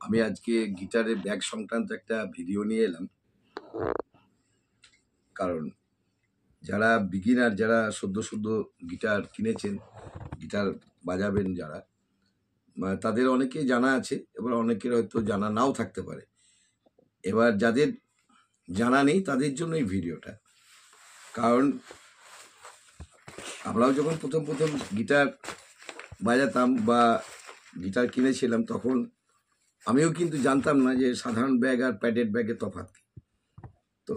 আমি আজকে গিটারের ব্যাগ সংক্রান্ত একটা ভিডিও নিয়ে এলাম। কারণ যারা বিগিনার, যারা সদ্য গিটার কিনেছেন, গিটার বাজাবেন যারা, তাদের অনেকেই জানা আছে, এবার অনেকের হয়তো জানা নাও থাকতে পারে। এবার যাদের জানা নেই তাদের জন্য এই ভিডিওটা। কারণ আমরাও যখন প্রথম গিটার বাজাতাম বা গিটার কিনেছিলাম, তখন আমিও কিন্তু জানতাম না যে সাধারণ ব্যাগ আর প্যাডেড ব্যাগের তফাৎ কি। তো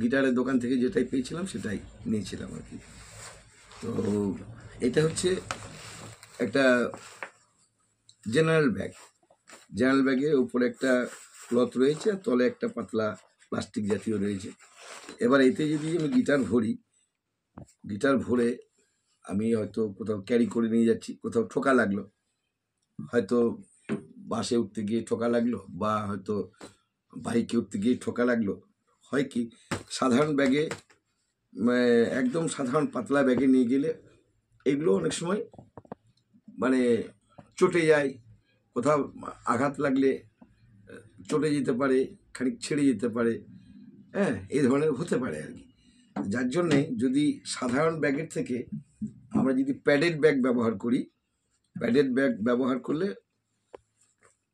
গিটারের দোকান থেকে যেটাই পেয়েছিলাম সেটাই নিয়েছিলাম আর কি। তো এটা হচ্ছে একটা জেনারেল ব্যাগের উপরে একটা ক্লথ রয়েছে আর তলে একটা পাতলা প্লাস্টিক জাতীয় রয়েছে। এবার এতে যদি আমি গিটার ভরে আমি হয়তো কোথাও ক্যারি করে নিয়ে যাচ্ছি, কোথাও ঠোকা লাগলো, হয়তো বাসে উঠতে গিয়ে ঠোকা লাগলো বা হয়তো বাইকে উঠতে গিয়ে ঠোকা লাগলো, হয় কি সাধারণ ব্যাগে, একদম সাধারণ পাতলা ব্যাগে নিয়ে গেলে এগুলো অনেক সময় চটে যায়, কোথাও আঘাত লাগলে চটে যেতে পারে, খানিক ছেড়ে যেতে পারে, হ্যাঁ, এই ধরনের হতে পারে আর কি। যার জন্যে যদি সাধারণ ব্যাগের থেকে আমরা যদি প্যাডেড ব্যাগ ব্যবহার করলে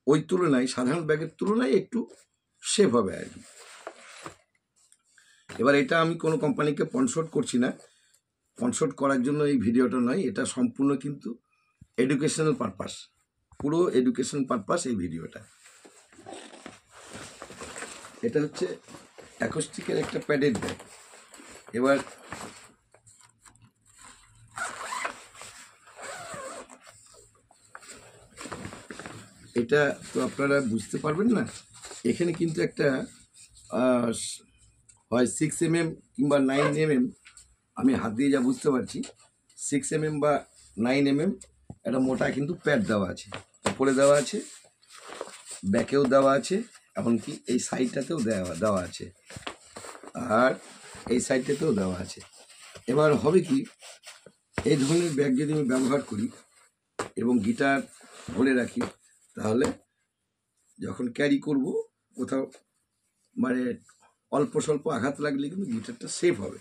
ওই তুলনায় সাধারণ ব্যাগের তুলনায় একটু সেফ হবে আর কি। এবার এটা আমি কোনো কোম্পানিকে স্পন্সর করছি না, স্পন্সর করার জন্য এই ভিডিওটা নয়, এটা সম্পূর্ণ কিন্তু এডুকেশনাল পারপাস, পুরো এডুকেশনাল পারপাস এই ভিডিওটা। এটা হচ্ছে অ্যাকোস্টিকের একটা প্যাডেড ব্যাগ। এবার এটা তো আপনারা বুঝতে পারবেন না, এখানে কিন্তু একটা হয় 6mm কিংবা 9mm, আমি হাত দিয়ে যা বুঝতে পারছি 6mm বা 9mm একটা মোটা কিন্তু প্যাড দেওয়া আছে, উপরে দেওয়া আছে, ব্যাকেও দেওয়া আছে, এমনকি এই সাইডটাতেও দেওয়া আছে, আর এই সাইডটাতেও দেওয়া আছে। এবার হবে কি, এই ধরনের ব্যাগ যদি আমি ব্যবহার করি এবং গিটার ভরে রাখি, তাহলে যখন ক্যারি করব কোথাও অল্প স্বল্প আঘাত লাগলে কিন্তু গিটারটা সেফ হবে।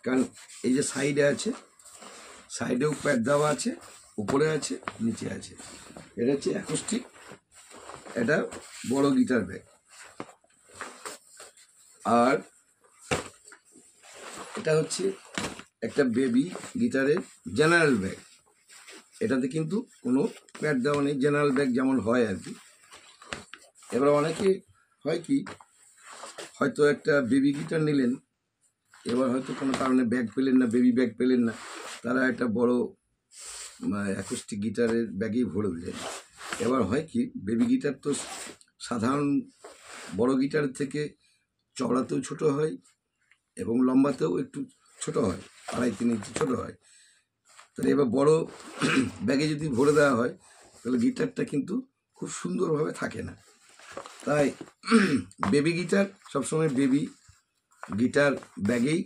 কারণ এই যে সাইডে আছে, সাইডেও প্যাড দেওয়া আছে, উপরে আছে, নিচে আছে। এটা হচ্ছে অ্যাকোস্টিক, এটা বড় গিটার ব্যাগ। আর এটা হচ্ছে একটা বেবি গিটারের জেনারেল ব্যাগ, এটাতে কিন্তু কোনো প্যাড দেওয়া নেই, জেনারেল ব্যাগ যেমন হয় আর কি। এবার অনেকে হয় কি, হয়তো একটা বেবি গিটার নিলেন, এবার হয়তো কোনো কারণে ব্যাগ পেলেন না, বেবি ব্যাগ পেলেন না, তারা একটা বড় অ্যাকোস্টিক গিটারের ব্যাগেই ভরে দিলেন। এবার হয় কি, বেবি গিটার তো সাধারণ বড় গিটারের থেকে চওড়াতেও ছোট হয় এবং লম্বাতেও একটু ছোট হয়, 2.5-3 ইঞ্চি ছোট হয়। তাহলে এবার বড় ব্যাগে যদি ভরে দেওয়া হয় তাহলে গিটারটা কিন্তু খুব সুন্দরভাবে থাকে না। তাই বেবি গিটার সবসময় বেবি গিটার ব্যাগেই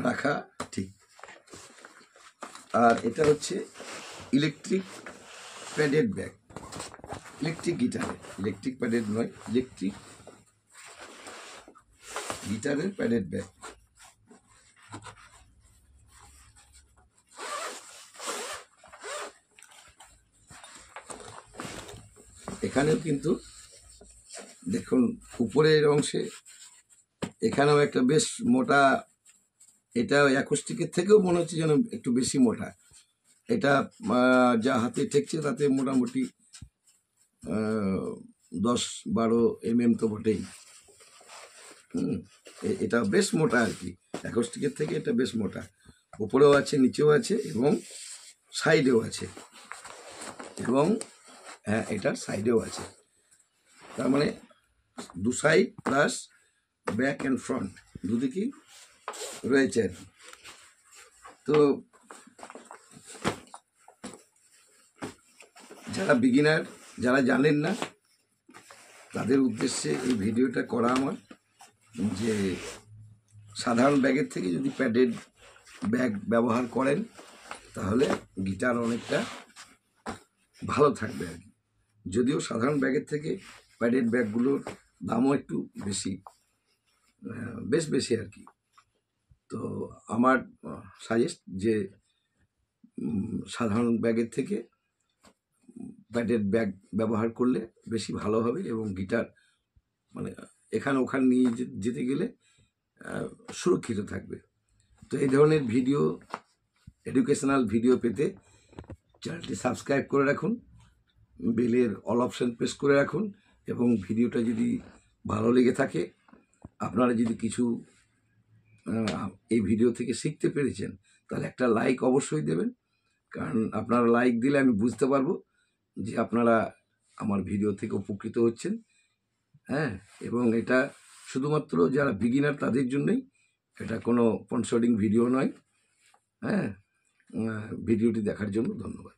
রাখা ঠিক। আর এটা হচ্ছে ইলেকট্রিক প্যাডেড ব্যাগ, ইলেকট্রিক গিটারের, ইলেকট্রিক প্যাডেড নয়, ইলেকট্রিক গিটারের প্যাডেড ব্যাগ। এখানেও কিন্তু দেখুন উপরের অংশে এখানেও একটা বেশ মোটা, এটা অ্যাকোস্টিকের থেকেও মনে হচ্ছে যেন একটু বেশি মোটা। এটা যা হাতে ঠেকছে তাতে মোটামুটি 10-12 mm তো বটেই। এটা বেশ মোটা আর কি, অ্যাকোস্টিকের থেকে এটা বেশ মোটা, উপরেও আছে, নিচেও আছে এবং সাইডেও আছে, এবং হ্যাঁ এটার সাইডেও আছে। তার মানে দু side plus back and front দুদিকেই রয়েছে আর কি। তো যারা বিগিনার, যারা জানেন না, তাদের উদ্দেশ্যে এই ভিডিওটা করা আমার, যে সাধারণ ব্যাগের থেকে যদি প্যাডেড ব্যাগ ব্যবহার করেন তাহলে গিটার অনেকটা ভালো থাকবে আর কি। যদিও সাধারণ ব্যাগের থেকে প্যাডেড ব্যাগগুলোর দামও একটু বেশি, বেশ বেশি আর কি। তো আমার সাজেস্ট যে সাধারণ ব্যাগের থেকে প্যাডেড ব্যাগ ব্যবহার করলে বেশি ভালো হবে, এবং গিটার মানে এখানে ওখানে নিয়ে যেতে গেলে সুরক্ষিত থাকবে। তো এই ধরনের ভিডিও, এডুকেশনাল ভিডিও পেতে চ্যানেলটি সাবস্ক্রাইব করে রাখুন, বেলের অল অপশান প্রেস করে রাখুন, এবং ভিডিওটা যদি ভালো লেগে থাকে, আপনারা যদি কিছু এই ভিডিও থেকে শিখতে পেরেছেন, তাহলে একটা লাইক অবশ্যই দেবেন, কারণ আপনারা লাইক দিলে আমি বুঝতে পারবো যে আপনারা আমার ভিডিও থেকে উপকৃত হচ্ছেন। হ্যাঁ, এবং এটা শুধুমাত্র যারা বিগিনার তাদের জন্যই, এটা কোনো স্পন্সরিং ভিডিও নয়। হ্যাঁ, ভিডিওটি দেখার জন্য ধন্যবাদ।